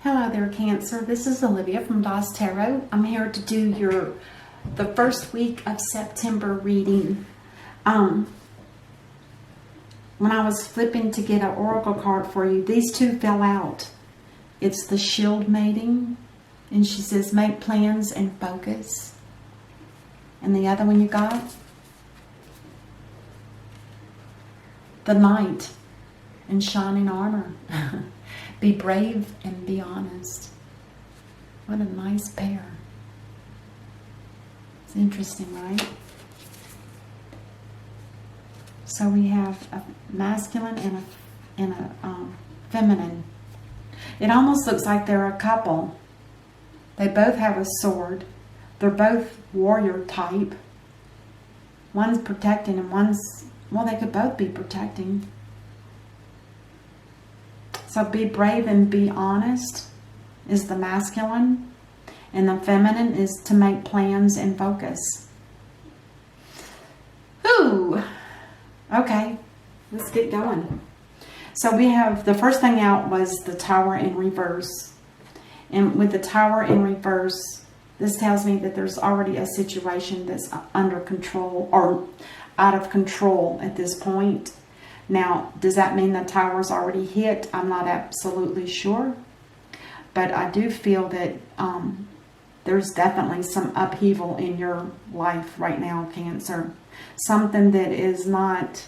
Hello there, Cancer. This is Olivia from DOS Tarot. I'm here to do the first week of September reading. When I was flipping to get an oracle card for you, these two fell out. It's the Shield Mating, and she says make plans and focus. And the other one you got? The Knight in shining armor. Be brave and be honest. What a nice pair. It's interesting, right? So we have a masculine and a feminine. It almost looks like they're a couple. They both have a sword. They're both warrior type. One's protecting and one's, well, they could both be protecting. So be brave and be honest is the masculine, and the feminine is to make plans and focus. Ooh, okay, let's get going. So we have, the first thing out was the Tower in reverse. And with the Tower in reverse, this tells me that there's already a situation that's under control or out of control at this point. Now, does that mean the tower's already hit? I'm not absolutely sure. But I do feel that there's definitely some upheaval in your life right now, Cancer. Something that is not,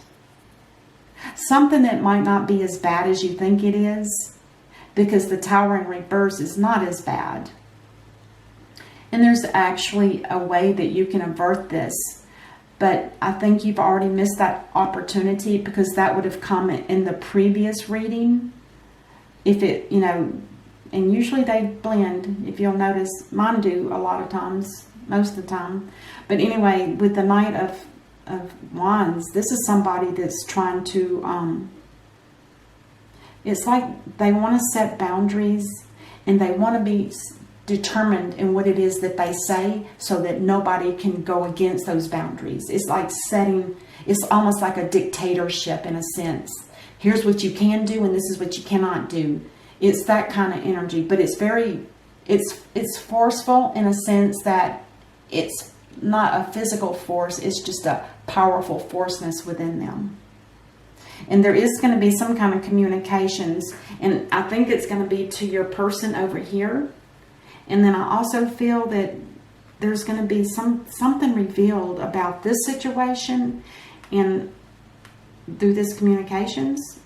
something that might not be as bad as you think it is, because the Tower in reverse is not as bad. And there's actually a way that you can avert this. But I think you've already missed that opportunity, because that would have come in the previous reading. If it, you know, and usually they blend, if you'll notice. Mine do a lot of times, most of the time. But anyway, with the Knight of Wands, this is somebody that's trying to, it's like they want to set boundaries and they want to be determined in what it is that they say, so that nobody can go against those boundaries. It's like setting, it's almost like a dictatorship in a sense. Here's what you can do and this is what you cannot do. It's that kind of energy, but it's very, it's forceful in a sense that it's not a physical force, it's just a powerful forceness within them. And there is going to be some kind of communications, and I think it's going to be to your person over here. And then I also feel that there's going to be something revealed about this situation and through this communications.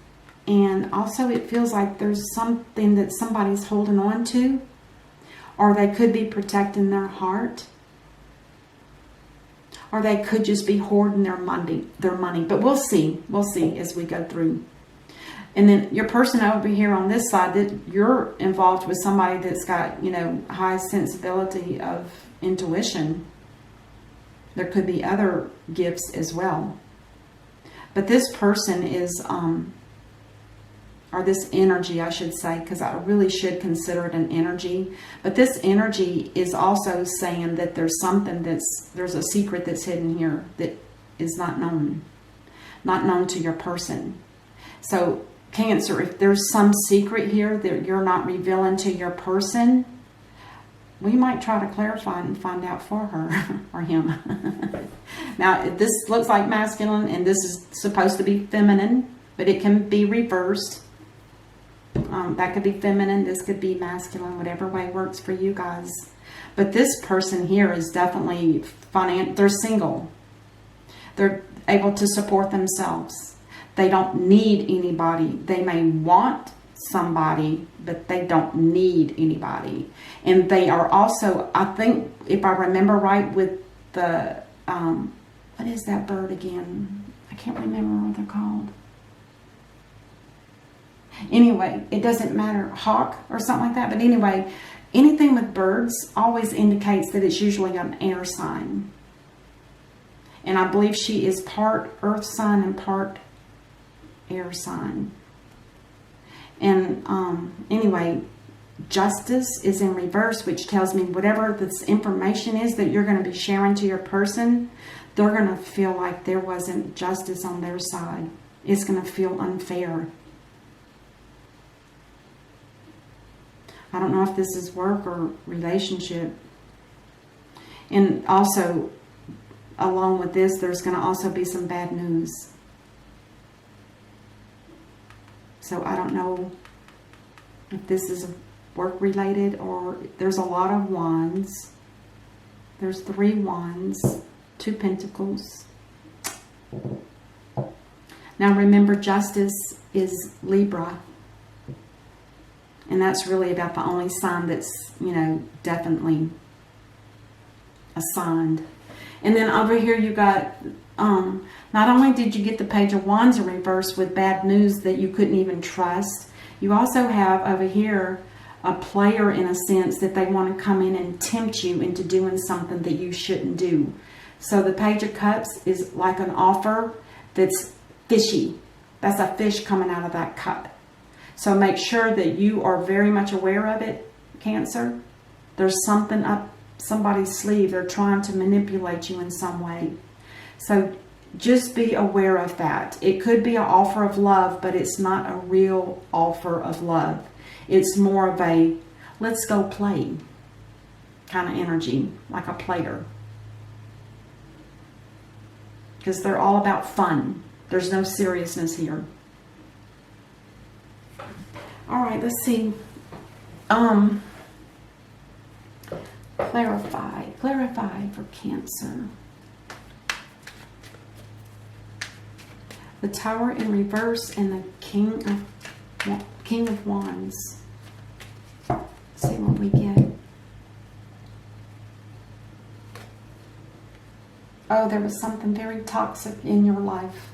And also it feels like there's something that somebody's holding on to, or they could be protecting their heart, or they could just be hoarding their money. But we'll see as we go through. And then your person over here on this side, that you're involved with somebody that's got, you know, high sensibility of intuition. There could be other gifts as well. But this person is, or this energy, I should say, because I really should consider it an energy. But this energy is also saying that there's something there's a secret that's hidden here that is not known to your person. So Cancer, if there's some secret here that you're not revealing to your person, we might try to clarify and find out for her or him. Now, this looks like masculine and this is supposed to be feminine, but it can be reversed. That could be feminine, this could be masculine, whatever way works for you guys. But this person here is definitely they're single. They're able to support themselves. They don't need anybody. They may want somebody, but they don't need anybody. And they are also, I think, if I remember right, with the, what is that bird again? I can't remember what they're called. Anyway, it doesn't matter, hawk or something like that. But anyway, anything with birds always indicates that it's usually an air sign. And I believe she is part earth sign and part air sign. And anyway, Justice is in reverse, which tells me whatever this information is that you're going to be sharing to your person, they're going to feel like there wasn't justice on their side. It's going to feel unfair. I don't know if this is work or relationship. And also, along with this, there's going to also be some bad news. So I don't know if this is work related, or there's a lot of wands. There's 3 wands, 2 pentacles. Now remember, justice is Libra. And that's really about the only sign that's, you know, definitely assigned. And then over here you got, not only did you get the Page of Wands in reverse with bad news that you couldn't even trust, you also have over here a player, in a sense, that they want to come in and tempt you into doing something that you shouldn't do. So the Page of Cups is like an offer that's fishy. That's a fish coming out of that cup. So make sure that you are very much aware of it, Cancer. There's something up somebody's sleeve. They're trying to manipulate you in some way. So just be aware of that. It could be an offer of love, but it's not a real offer of love. It's more of a, let's go play kind of energy, like a player. Because they're all about fun. There's no seriousness here. All right, let's see. Clarify for Cancer. The Tower in reverse and the King of Wands. Let's see what we get. Oh, there was something very toxic in your life.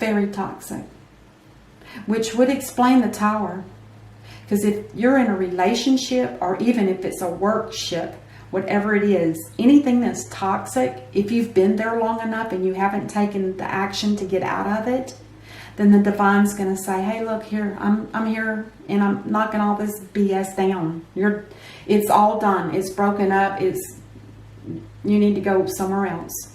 Very toxic. Which would explain the Tower. Because if you're in a relationship, or even if it's a workship, whatever it is, anything that's toxic, if you've been there long enough and you haven't taken the action to get out of it, then the Divine's going to say, hey, look here, I'm here and I'm knocking all this BS down. It's all done. It's broken up. You need to go somewhere else.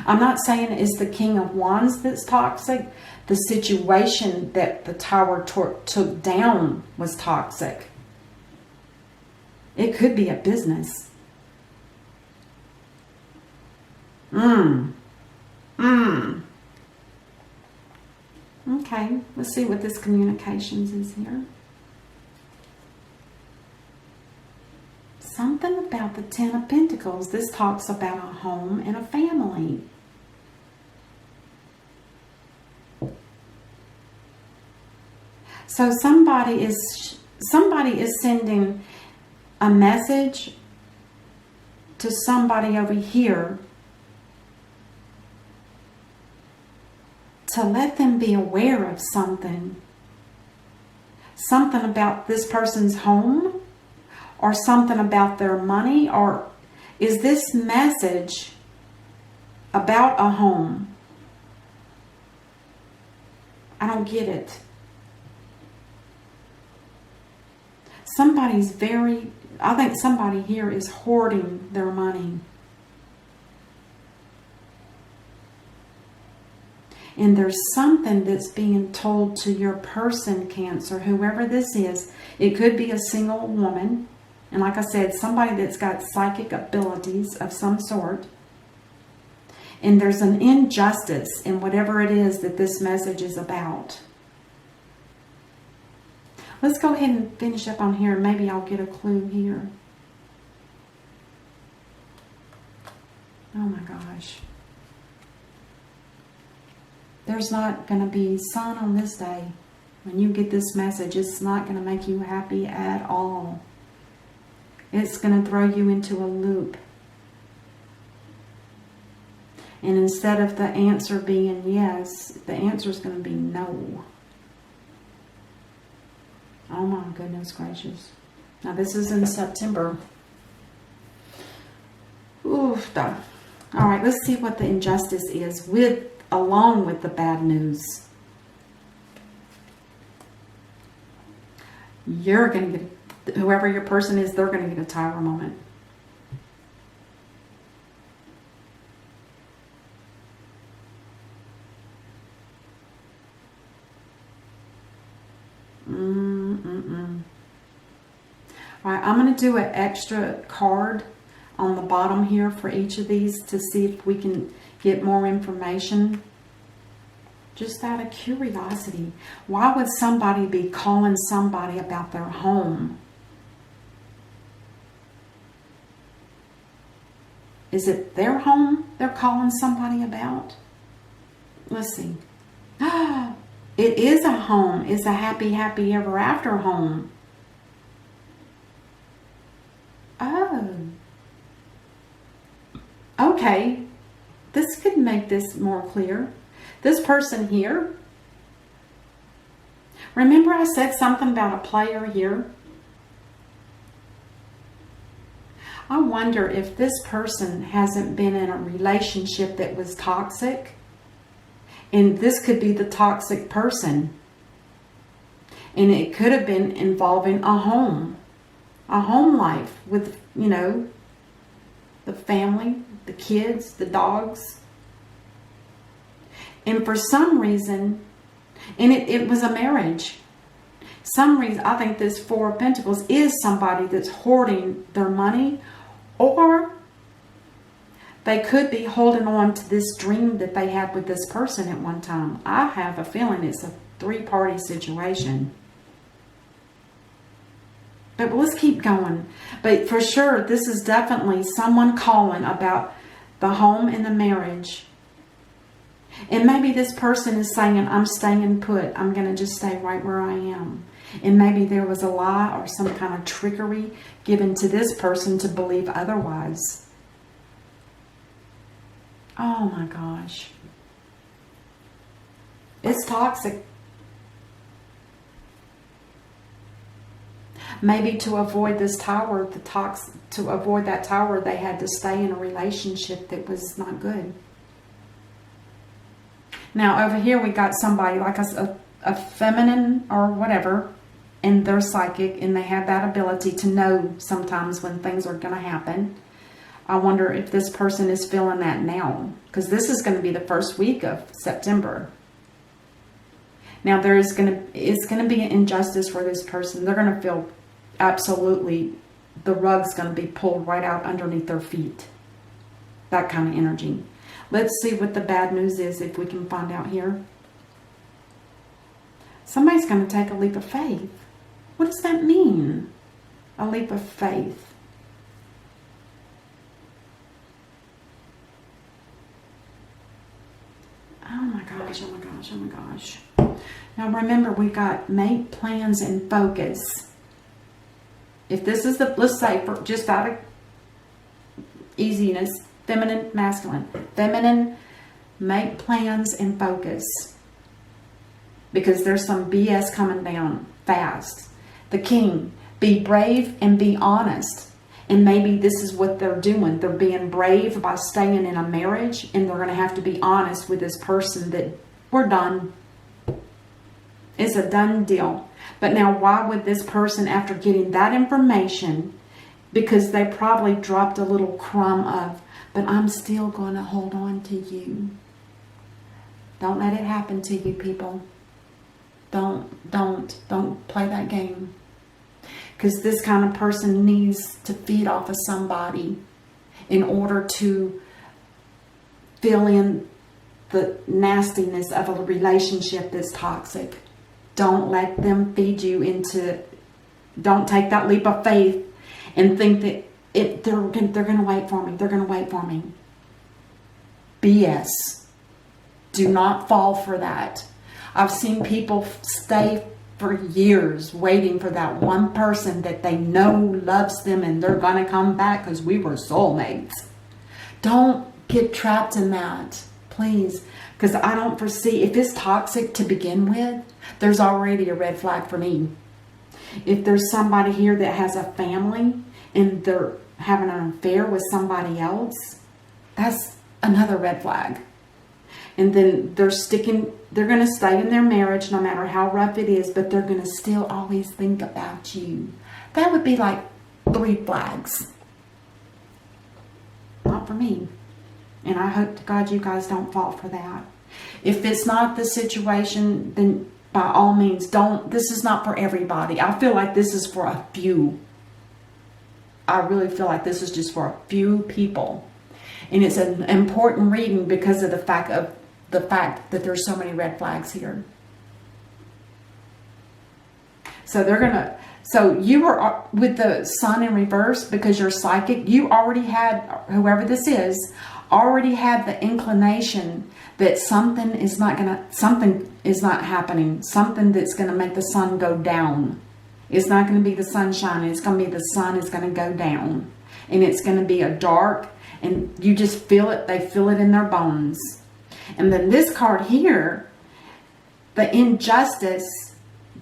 I'm not saying it's the King of Wands that's toxic. The situation that the Tower took down was toxic. It could be a business. Okay, let's see what this communications is here. Something about the Ten of Pentacles. This talks about a home and a family. So somebody is sending a message to somebody over here to let them be aware of something. Something about this person's home, or something about their money, or is this message about a home? I don't get it. I think somebody here is hoarding their money. And there's something that's being told to your person, Cancer, whoever this is. It could be a single woman. And like I said, somebody that's got psychic abilities of some sort. And there's an injustice in whatever it is that this message is about. Let's go ahead and finish up on here, and maybe I'll get a clue here. Oh my gosh. There's not going to be sun on this day. When you get this message, it's not going to make you happy at all. It's going to throw you into a loop. And instead of the answer being yes, the answer is going to be no. Oh my goodness gracious. Now this is in September. Oof. Alright, let's see what the injustice is along with the bad news. You're going to get, whoever your person is, they're going to get a Tower moment. All right, I'm going to do an extra card on the bottom here for each of these to see if we can get more information. Just out of curiosity, why would somebody be calling somebody about their home? Is it their home they're calling somebody about? Let's see. It is a home. It's a happy, happy ever after home. Oh. Okay. This could make this more clear. This person here. Remember I said something about a player here? I wonder if this person hasn't been in a relationship that was toxic. And this could be the toxic person. And it could have been involving a home life with, you know, the family, the kids, the dogs. And for some reason, and it was a marriage. Some reason, I think this Four of Pentacles is somebody that's hoarding their money, or they could be holding on to this dream that they had with this person at one time. I have a feeling it's a three-party situation. But let's keep going. But for sure, this is definitely someone calling about the home and the marriage. And maybe this person is saying, I'm staying put. I'm going to just stay right where I am. And maybe there was a lie or some kind of trickery given to this person to believe otherwise. Oh my gosh. It's toxic. Maybe to avoid this tower, to avoid that tower, they had to stay in a relationship that was not good. Now over here we got somebody like a feminine or whatever, and they're psychic, and they have that ability to know sometimes when things are going to happen. I wonder if this person is feeling that now, because this is going to be the first week of September. Now it's going to be an injustice for this person. They're going to feel absolutely the rug's going to be pulled right out underneath their feet. That kind of energy. Let's see what the bad news is, if we can find out here. Somebody's going to take a leap of faith. What does that mean? A leap of faith. Oh my gosh, oh my gosh, oh my gosh. Now remember, we got make plans and focus. If this is the, let's say, for just out of easiness, feminine, masculine. Feminine, make plans and focus. Because there's some BS coming down fast. The King, be brave and be honest. And maybe this is what they're doing. They're being brave by staying in a marriage, and they're going to have to be honest with this person that we're done. It's a done deal. But now why would this person, after getting that information, because they probably dropped a little crumb of, but I'm still going to hold on to you. Don't let it happen to you, people. Don't play that game. Because this kind of person needs to feed off of somebody in order to fill in the nastiness of a relationship that's toxic. Don't let them feed you into, don't take that leap of faith and think that they're going to wait for me. They're going to wait for me. BS. Do not fall for that. I've seen people stay for years waiting for that one person that they know loves them and they're going to come back because we were soulmates. Don't get trapped in that, please. Because I don't foresee, if it's toxic to begin with, there's already a red flag for me. If there's somebody here that has a family and they're having an affair with somebody else, that's another red flag. And then they're going to stay in their marriage no matter how rough it is, but they're going to still always think about you. That would be like 3 flags. Not for me. And I hope to God you guys don't fall for that. If it's not the situation, then by all means, this is not for everybody. I feel like this is for a few. I really feel like this is just for a few people. And it's an important reading because of the fact that there's so many red flags here. So you were with the sun in reverse because you're psychic. You already had, whoever this is, already had the inclination that something is not happening. Something that's going to make the sun go down. It's not going to be the sunshine. It's going to be the sun is going to go down. And it's going to be a dark, and you just feel it. They feel it in their bones. And then this card here, the injustice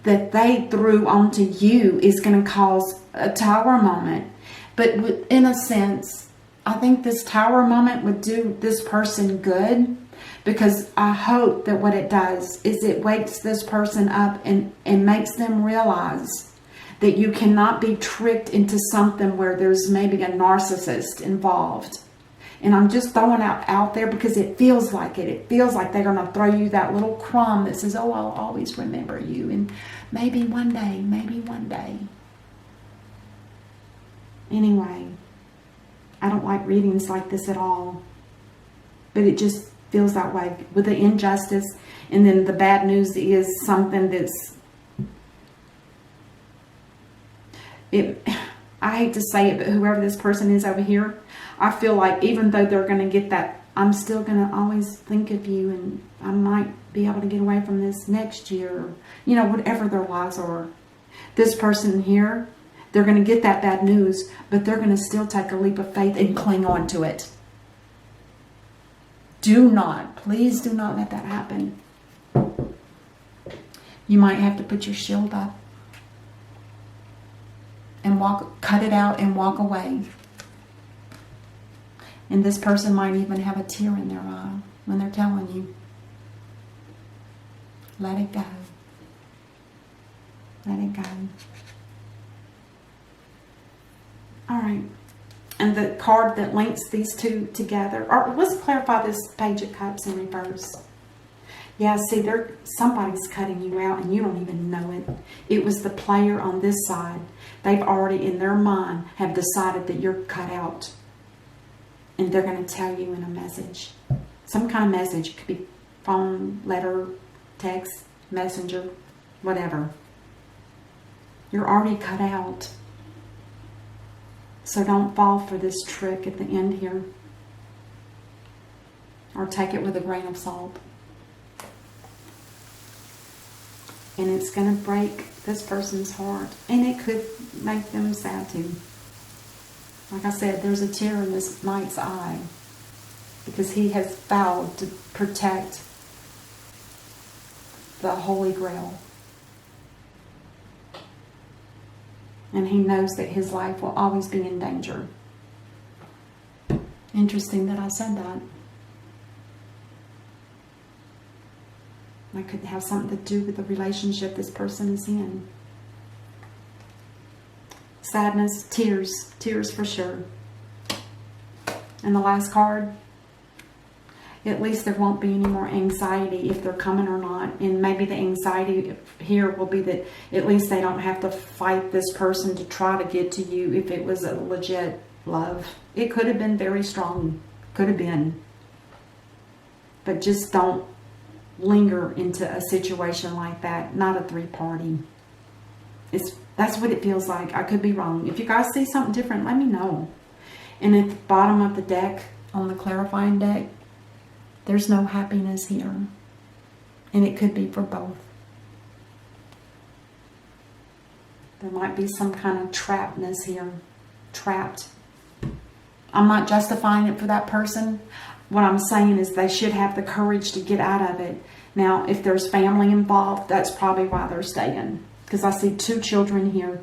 that they threw onto you is going to cause a tower moment. But in a sense, I think this tower moment would do this person good, because I hope that what it does is it wakes this person up and makes them realize that you cannot be tricked into something where there's maybe a narcissist involved. And I'm just throwing out there because it feels like it. It feels like they're going to throw you that little crumb that says, oh, I'll always remember you. And maybe one day, maybe one day. Anyway, I don't like readings like this at all. But it just feels that way with the injustice. And then the bad news is something that's... I hate to say it, but whoever this person is over here, I feel like even though they're going to get that, I'm still going to always think of you, and I might be able to get away from this next year. You know, whatever their lies are. This person here, they're going to get that bad news, but they're going to still take a leap of faith and cling on to it. Please do not let that happen. You might have to put your shield up and cut it out and walk away. And this person might even have a tear in their eye when they're telling you. Let it go. Let it go. All right. And the card that links these two together. Or let's clarify this Page of Cups in reverse. Yeah, see, somebody's cutting you out and you don't even know it. It was the player on this side. They've already, in their mind, have decided that you're cut out. And they're going to tell you in a message. Some kind of message. It could be phone, letter, text, messenger, whatever. You're already cut out. So don't fall for this trick at the end here. Or take it with a grain of salt. And it's going to break this person's heart. And it could make them sad too. Like I said, there's a tear in this knight's eye. Because he has vowed to protect the Holy Grail. And he knows that his life will always be in danger. Interesting that I said that. That could have something to do with the relationship this person is in. Sadness, tears for sure. And the last card, at least there won't be any more anxiety if they're coming or not. And maybe the anxiety here will be that at least they don't have to fight this person to try to get to you if it was a legit love. It could have been very strong. Could have been. But just don't linger into a situation like that. Not a three-party. That's what it feels like. I could be wrong. If you guys see something different, let me know. And at the bottom of the deck, on the clarifying deck, there's no happiness here. And it could be for both. There might be some kind of trappedness here. Trapped. I'm not justifying it for that person. What I'm saying is they should have the courage to get out of it. Now, if there's family involved, that's probably why they're staying. Because I see 2 children here.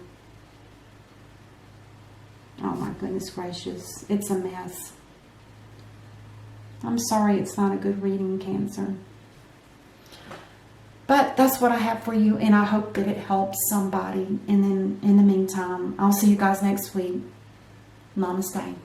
Oh my goodness gracious. It's a mess. I'm sorry it's not a good reading, Cancer. But that's what I have for you, and I hope that it helps somebody. And then in the meantime, I'll see you guys next week. Namaste.